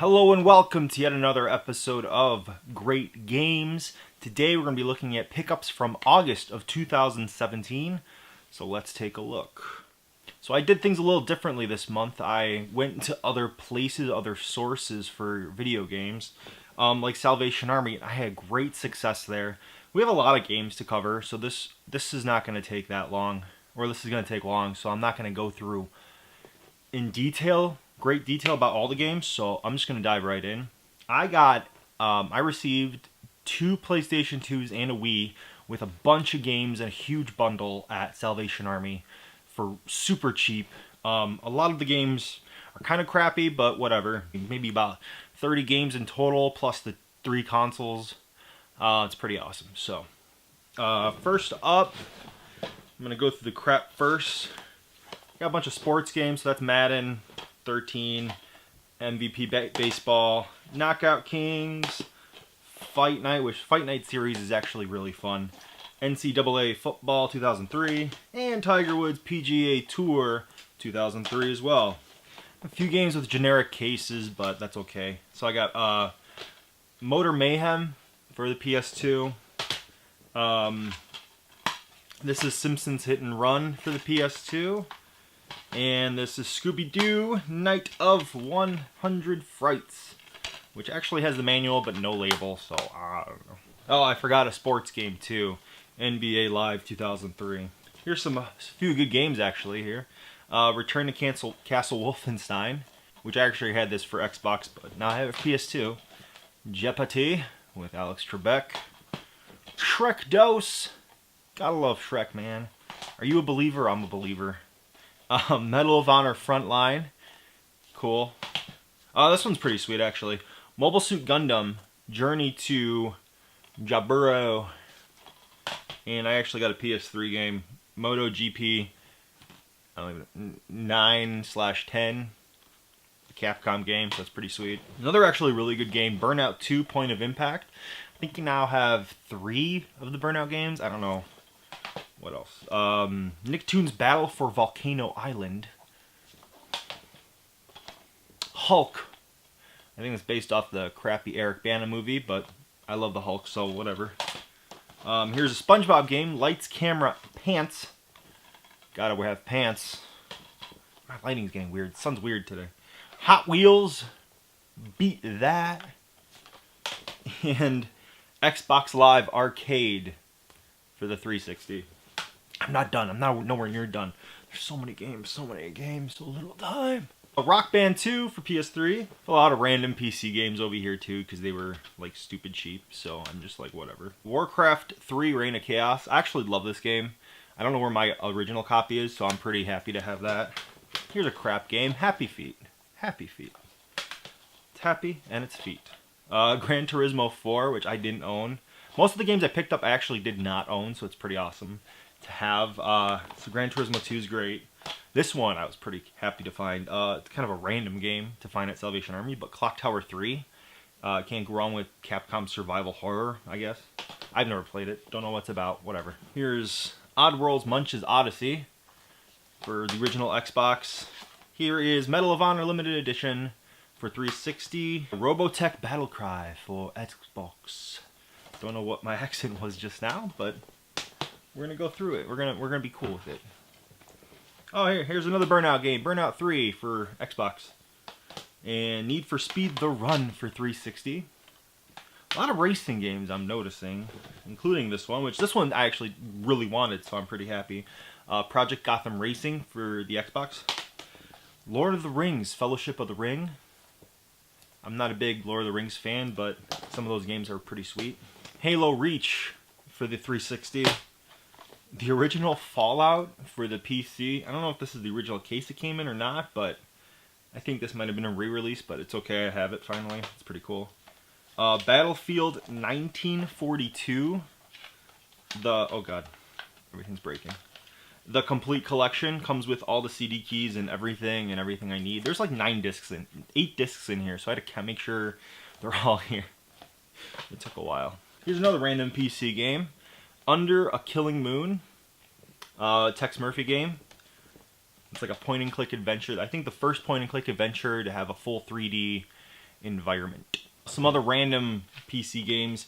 Hello and welcome to yet another episode of Great Games. Today we're going to be looking at pickups from August of 2017. So let's take a look. So I did things a little differently this month. I went to other places, other sources for video games, like Salvation Army. I had great success there. We have a lot of games to cover, so this is not going to take that long, or this is going to take long, so I'm not going to go through in great detail about all the games, so I'm just going to dive right in. I received 2 PlayStation 2s and a Wii with a bunch of games and a huge bundle at Salvation Army for super cheap. A lot of the games are kind of crappy, but whatever. Maybe about 30 games in total, plus the 3 consoles. It's pretty awesome. So, first up, I'm going to go through the crap first. Got a bunch of sports games, so that's Madden 13, MVP Baseball, Knockout Kings, Fight Night, which Fight Night series is actually really fun, NCAA Football 2003, and Tiger Woods PGA Tour 2003 as well. A few games with generic cases, but that's okay. So I got Motor Mayhem for the PS2. This is Simpsons Hit and Run for the PS2. And this is Scooby-Doo Night of 100 Frights, which actually has the manual but no label, so I don't know. Oh, I forgot a sports game too, NBA Live 2003. Here's some few good games actually here. Return to Castle Wolfenstein, which I actually had this for Xbox, but now I have a PS2. Jeopardy with Alex Trebek. Shrek Dose. Gotta love Shrek, man. Are you a believer? I'm a believer. Medal of Honor Frontline. Cool. This one's pretty sweet, actually. Mobile Suit Gundam Journey to Jaburo. And I actually got a PS3 game. MotoGP 9/10. A Capcom game, so that's pretty sweet. Another actually really good game, Burnout 2 Point of Impact. I think you now have 3 of the Burnout games. I don't know. What else? Nicktoons Battle for Volcano Island. Hulk. I think it's based off the crappy Eric Bana movie, but I love the Hulk, so whatever. Here's a SpongeBob game. Lights, Camera, Pants. Gotta have pants. My lighting's getting weird. The sun's weird today. Hot Wheels. Beat That. And Xbox Live Arcade for the 360. I'm not done. I'm nowhere near done. There's so many games, so little time. Rock Band 2 for PS3. A lot of random PC games over here too, because they were like stupid cheap, so I'm just like whatever. Warcraft 3 Reign of Chaos. I actually love this game. I don't know where my original copy is, so I'm pretty happy to have that. Here's a crap game. Happy Feet. Happy Feet. It's happy and it's feet. Gran Turismo 4, which I didn't own. Most of the games I picked up I actually did not own, so it's pretty awesome to have. So Gran Turismo 2 is great. This one I was pretty happy to find. It's kind of a random game to find at Salvation Army, but Clock Tower 3. Can't go wrong with Capcom Survival Horror, I guess. I've never played it. Don't know what it's about. Whatever. Here's Oddworld's Munch's Odyssey for the original Xbox. Here is Medal of Honor Limited Edition for 360. Robotech Battlecry for Xbox. Don't know what my accent was just now, but we're gonna go through it. We're gonna be cool with it. Oh, here's another Burnout game, Burnout 3 for Xbox, and Need for Speed: The Run for 360. A lot of racing games I'm noticing, including this one, which this one I actually really wanted, so I'm pretty happy. Project Gotham Racing for the Xbox. Lord of the Rings: Fellowship of the Ring. I'm not a big Lord of the Rings fan, but some of those games are pretty sweet. Halo Reach for the 360. The original Fallout for the PC. I don't know if this is the original case it came in or not, but I think this might have been a re-release, but it's okay, I have it finally. It's pretty cool. Battlefield 1942. Oh god, everything's breaking. The complete collection comes with all the CD keys and everything I need. There's like 8 discs in here, so I had to make sure they're all here. It took a while. Here's another random PC game. Under a Killing Moon. Tex Murphy game. It's like a point-and-click adventure. I think the first point-and-click adventure to have a full 3D environment. Some other random PC games.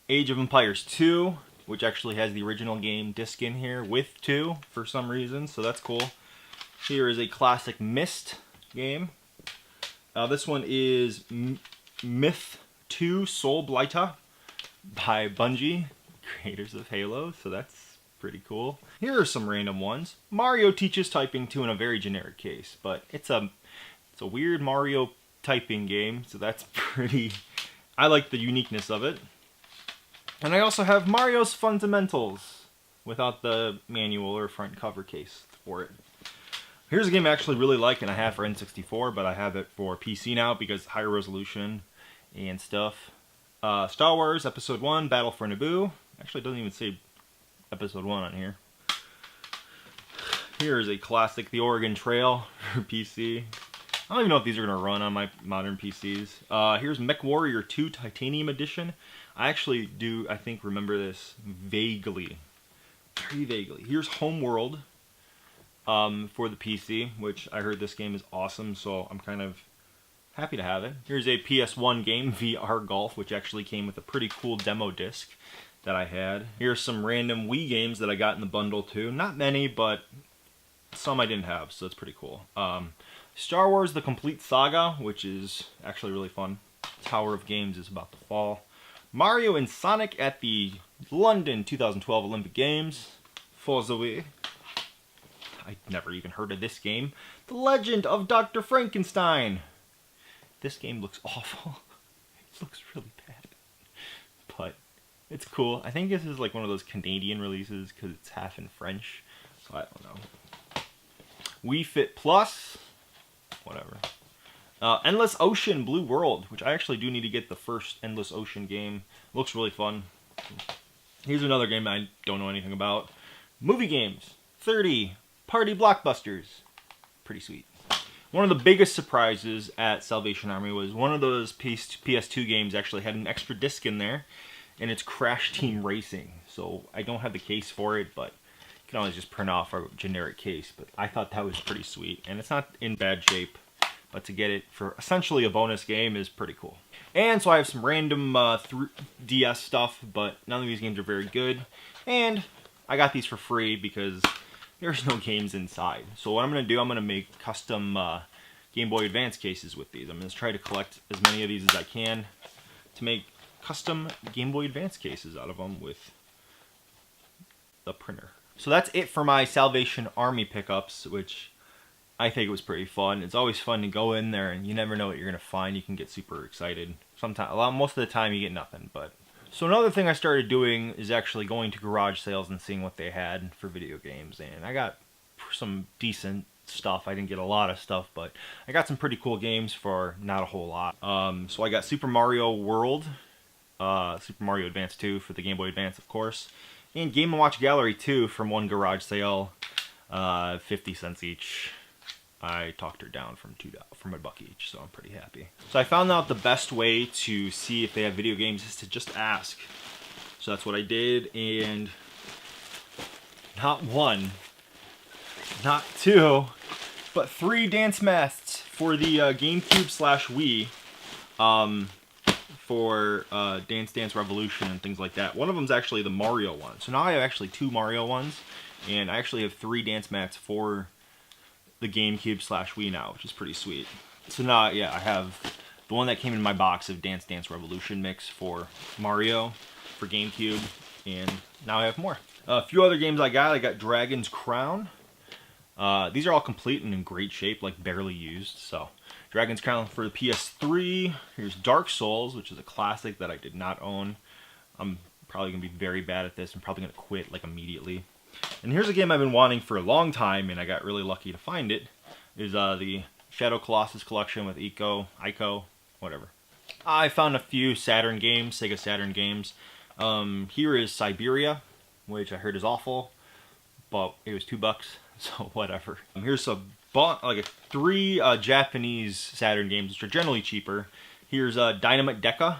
Age of Empires 2, which actually has the original game disc in here with 2 for some reason, so that's cool. Here is a classic Myst game. This one is Myth 2 Soul Blighter by Bungie, creators of Halo, so that's pretty cool. Here are some random ones. Mario teaches typing 2 in a very generic case, but it's a weird Mario typing game, so that's pretty... I like the uniqueness of it. And I also have Mario's Fundamentals without the manual or front cover case for it. Here's a game I actually really like and I have for N64, but I have it for PC now because higher resolution and stuff. Star Wars Episode 1, Battle for Naboo. Actually, it doesn't even say Episode 1 on here. Here is a classic, The Oregon Trail for PC. I don't even know if these are going to run on my modern PCs. Here's MechWarrior 2 Titanium Edition. I actually do, I think, remember this vaguely. Very vaguely. Here's Homeworld for the PC, which I heard this game is awesome, so I'm kind of happy to have it. Here's a PS1 game, VR Golf, which actually came with a pretty cool demo disc that I had. Here's some random Wii games that I got in the bundle too. Not many, but some I didn't have, so it's pretty cool. Star Wars The Complete Saga, which is actually really fun. Tower of Games is about to fall. Mario and Sonic at the London 2012 Olympic Games. Forza Wii. I'd never even heard of this game. The Legend of Dr. Frankenstein. This game looks awful. It looks really bad. But it's cool. I think this is like one of those Canadian releases because it's half in French. So I don't know. Wii Fit Plus. Whatever. Endless Ocean Blue World, which I actually do need to get the first Endless Ocean game. Looks really fun. Here's another game I don't know anything about. Movie games. 30 Party Blockbusters. Pretty sweet. One of the biggest surprises at Salvation Army was one of those PS2 games actually had an extra disc in there, and it's Crash Team Racing. So I don't have the case for it, but you can always just print off a generic case. But I thought that was pretty sweet, and it's not in bad shape. But to get it for essentially a bonus game is pretty cool. And so I have some random DS stuff, but none of these games are very good. And I got these for free because there's no games inside. So what I'm going to do, I'm going to make custom Game Boy Advance cases with these. I'm going to try to collect as many of these as I can to make custom Game Boy Advance cases out of them with the printer. So that's it for my Salvation Army pickups, which I think it was pretty fun. It's always fun to go in there and you never know what you're going to find. You can get super excited. Most of the time you get nothing. But so another thing I started doing is actually going to garage sales and seeing what they had for video games. And I got some decent stuff. I didn't get a lot of stuff, but I got some pretty cool games for not a whole lot. So I got Super Mario World, Super Mario Advance 2 for the Game Boy Advance, of course, and Game & Watch Gallery 2 from one garage sale, 50 cents each. I talked her down from $1 each, so I'm pretty happy. So I found out the best way to see if they have video games is to just ask. So that's what I did, and not one, not two, but 3 dance masks for the GameCube/Wii for Dance Dance Revolution and things like that. One of them's actually the Mario one. So now I have actually 2 Mario ones, and I actually have 3 dance mats for the GameCube/Wii now, which is pretty sweet. So now, yeah, I have the one that came in my box of Dance Dance Revolution mix for Mario, for GameCube, and now I have more. A few other games I got Dragon's Crown. These are all complete and in great shape, like barely used. So Dragon's Crown for the PS3. Here's Dark Souls, which is a classic that I did not own. I'm probably going to be very bad at this. I'm probably going to quit like immediately. And here's a game I've been wanting for a long time, and I got really lucky to find it. Is the Shadow Colossus collection with Ico, whatever. I found a few Saturn games, Sega Saturn games. Here is Siberia, which I heard is awful, but it was $2, so whatever. Here's like 3 Japanese Saturn games, which are generally cheaper. Here's Dynamite Deca,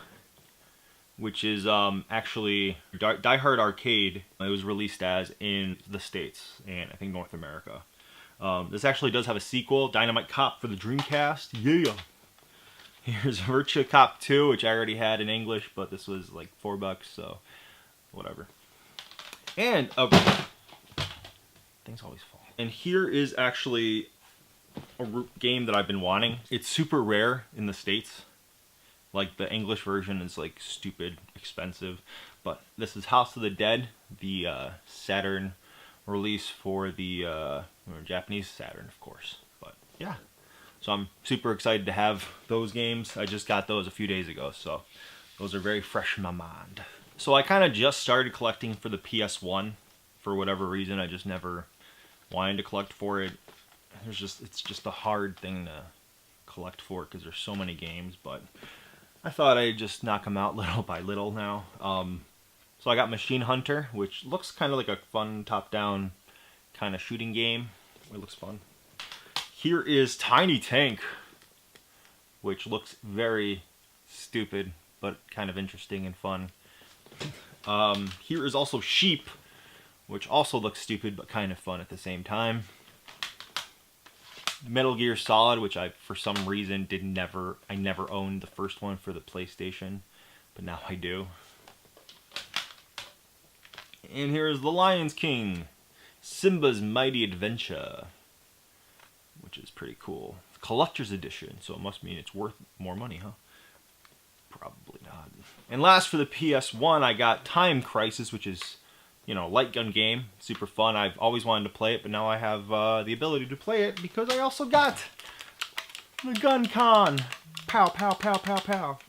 which is actually Die Hard Arcade. It was released as in the States and I think North America. This actually does have a sequel, Dynamite Cop for the Dreamcast. Yeah. Here's Virtua Cop 2, which I already had in English, but this was like $4, so whatever. And things always fall. And here is actually a game that I've been wanting. It's super rare in the States. Like, the English version is like stupid expensive, but this is House of the Dead, the Saturn release for the Japanese Saturn, of course. But yeah, so I'm super excited to have those games. I just got those a few days ago, so those are very fresh in my mind. So I kind of just started collecting for the PS1 for whatever reason. I just never wanted to collect for it. It's just a hard thing to collect for because there's so many games, but I thought I'd just knock them out little by little now. So I got Machine Hunter, which looks kind of like a fun top-down kind of shooting game. It looks fun. Here is Tiny Tank, which looks very stupid, but kind of interesting and fun. Here is also Sheep, which also looks stupid, but kind of fun at the same time. Metal Gear Solid, which I, for some reason, I never owned the first one for the PlayStation, but now I do. And here is The Lion King, Simba's Mighty Adventure, which is pretty cool. Collector's edition, so it must mean it's worth more money, huh? Probably not. And last for the PS1, I got Time Crisis, which is, you know, light gun game, super fun. I've always wanted to play it, but now I have the ability to play it because I also got the Gun Con. Pow, pow, pow, pow, pow.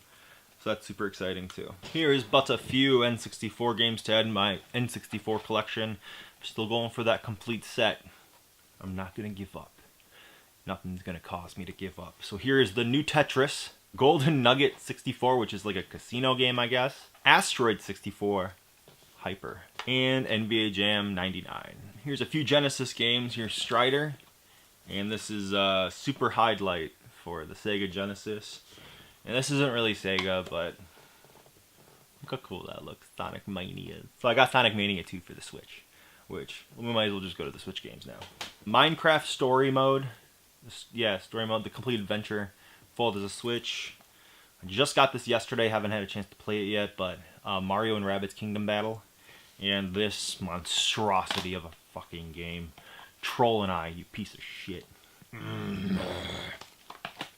So that's super exciting too. Here is but a few N64 games to add in my N64 collection. I'm still going for that complete set. I'm not gonna give up. Nothing's gonna cause me to give up. So here is the new Tetris, Golden Nugget 64, which is like a casino game, I guess. Asteroid 64. Hyper, and NBA Jam 99. Here's a few Genesis games. Here's Strider, and this is Super Highlight for the Sega Genesis. And this isn't really Sega, but look how cool that looks. Sonic Mania. So I got Sonic Mania 2 for the Switch, which we might as well just go to the Switch games now. Minecraft Story Mode. Yeah, Story Mode, the complete adventure. Full as a Switch. I just got this yesterday, haven't had a chance to play it yet, but Mario and Rabbids Kingdom Battle. And this monstrosity of a fucking game. Troll and I, you piece of shit.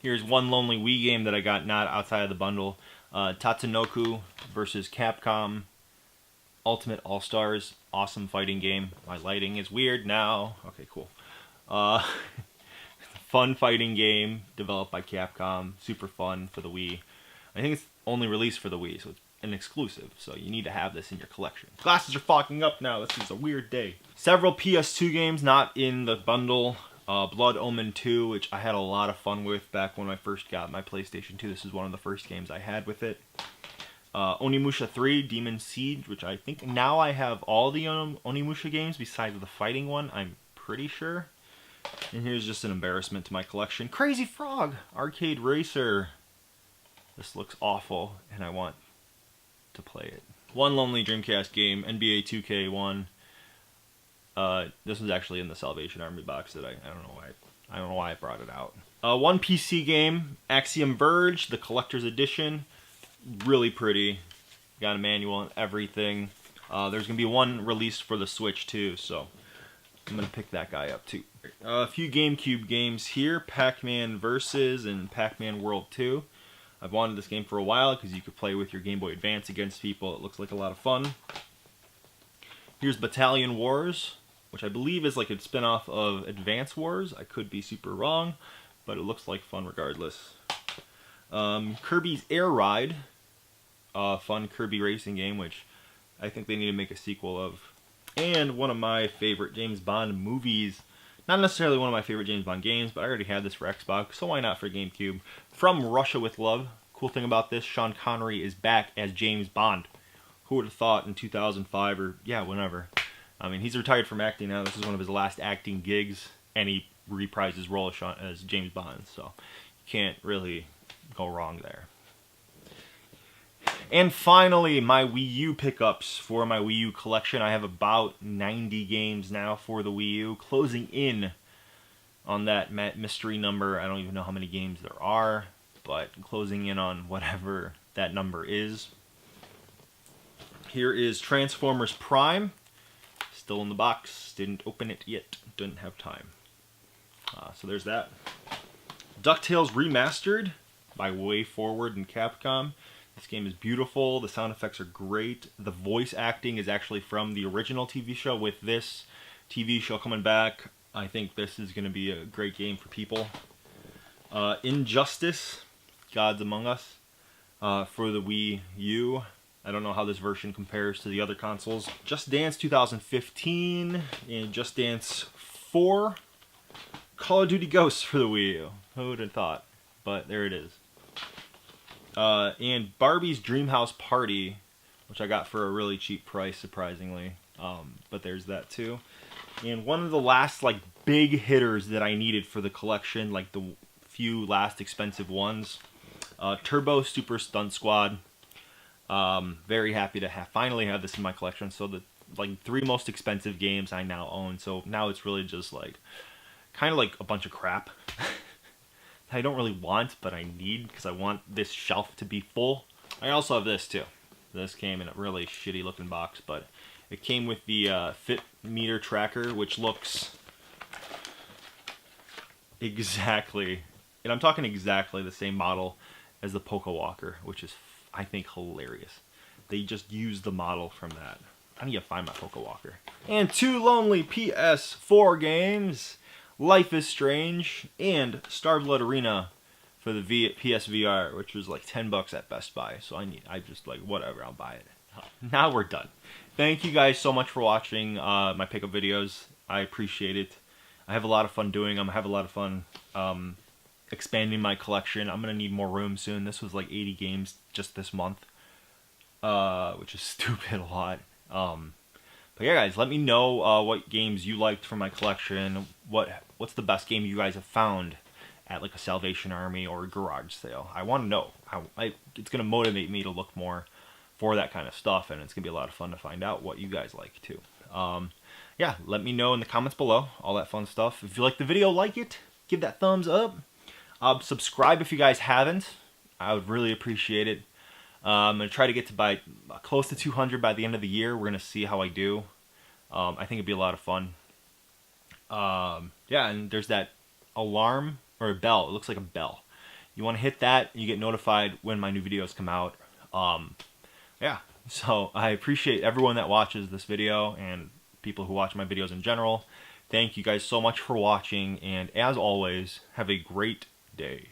Here's one lonely Wii game that I got not outside of the bundle. Tatsunoko versus Capcom Ultimate All-Stars. Awesome fighting game. My lighting is weird now. Okay, cool. Fun fighting game developed by Capcom. Super fun for the Wii. I think it's only released for the Wii, so it's an exclusive, so you need to have this in your collection. Glasses are fogging up now. This is a weird day. Several PS2 games not in the bundle. Blood Omen 2, which I had a lot of fun with back when I first got my PlayStation 2. This is one of the first games I had with it. Onimusha 3, Demon Siege, which I think now I have all the Onimusha games besides the fighting one, I'm pretty sure. And here's just an embarrassment to my collection. Crazy Frog, Arcade Racer. This looks awful, and I want to play it. One lonely Dreamcast game, NBA 2K1. This was actually in the Salvation Army box that I don't know why I brought it out. One PC game, Axiom Verge, the collector's edition. Really pretty. Got a manual and everything. There's gonna be one released for the Switch too, so I'm gonna pick that guy up too. A few GameCube games here, Pac-Man Versus and Pac-Man World 2. I've wanted this game for a while because you could play with your Game Boy Advance against people. It looks like a lot of fun. Here's Battalion Wars, which I believe is like a spin-off of Advance Wars. I could be super wrong, but it looks like fun regardless. Kirby's Air Ride, a fun Kirby racing game, which I think they need to make a sequel of. And one of my favorite James Bond movies. Not necessarily one of my favorite James Bond games, but I already had this for Xbox, so why not for GameCube? From Russia with Love. Cool thing about this, Sean Connery is back as James Bond. Who would have thought in 2005 or, yeah, whenever. I mean, he's retired from acting now. This is one of his last acting gigs, and he reprised his role as James Bond, so you can't really go wrong there. And finally, my Wii U pickups for my Wii U collection. I have about 90 games now for the Wii U, closing in on that mystery number. I don't even know how many games there are. but closing in on whatever that number is. Here is Transformers Prime. Still in the box. Didn't open it yet. Didn't have time. So there's that. DuckTales Remastered by WayForward and Capcom. This game is beautiful. The sound effects are great. The voice acting is actually from the original TV show. With this TV show coming back, I think this is going to be a great game for people. Injustice, Gods Among Us, for the Wii U. I don't know how this version compares to the other consoles. Just Dance 2015 and Just Dance 4. Call of Duty Ghosts for the Wii U. Who would have thought? But there it is. And Barbie's Dreamhouse Party, which I got for a really cheap price, surprisingly. But there's that too. And one of the last like big hitters that I needed for the collection, like the few last expensive ones, Turbo Super Stunt Squad. Very happy to finally have this in my collection. So the like 3 most expensive games I now own. So now it's really just like kind of like a bunch of crap. I don't really want, but I need, because I want this shelf to be full. I also have this too. This came in a really shitty looking box, but it came with the Fit Meter Tracker, which looks exactly, and I'm talking exactly the same model as the Poco Walker, which is, I think, hilarious. They just used the model from that. I need to find my Poco Walker. And 2 lonely PS4 games. Life is Strange, and Starblood Arena for the PSVR, which was like $10 at Best Buy. So I just like, whatever, I'll buy it. Now we're done. Thank you guys so much for watching my pickup videos. I appreciate it. I have a lot of fun doing them. I have a lot of fun expanding my collection. I'm going to need more room soon. This was like 80 games just this month, which is stupid a lot. But yeah, guys, let me know what games you liked from my collection. What's the best game you guys have found at like a Salvation Army or a garage sale? I want to know. It's going to motivate me to look more for that kind of stuff, and it's going to be a lot of fun to find out what you guys like too. Yeah, let me know in the comments below, all that fun stuff. If you like the video, like it, give that thumbs up. Subscribe if you guys haven't. I would really appreciate it. I'm going to try to get to close to 200 by the end of the year. We're going to see how I do. I think it'd be a lot of fun. Yeah, and there's that alarm, or a bell. It looks like a bell. You want to hit that, you get notified when my new videos come out. Yeah, so I appreciate everyone that watches this video and people who watch my videos in general. Thank you guys so much for watching, and as always, have a great day.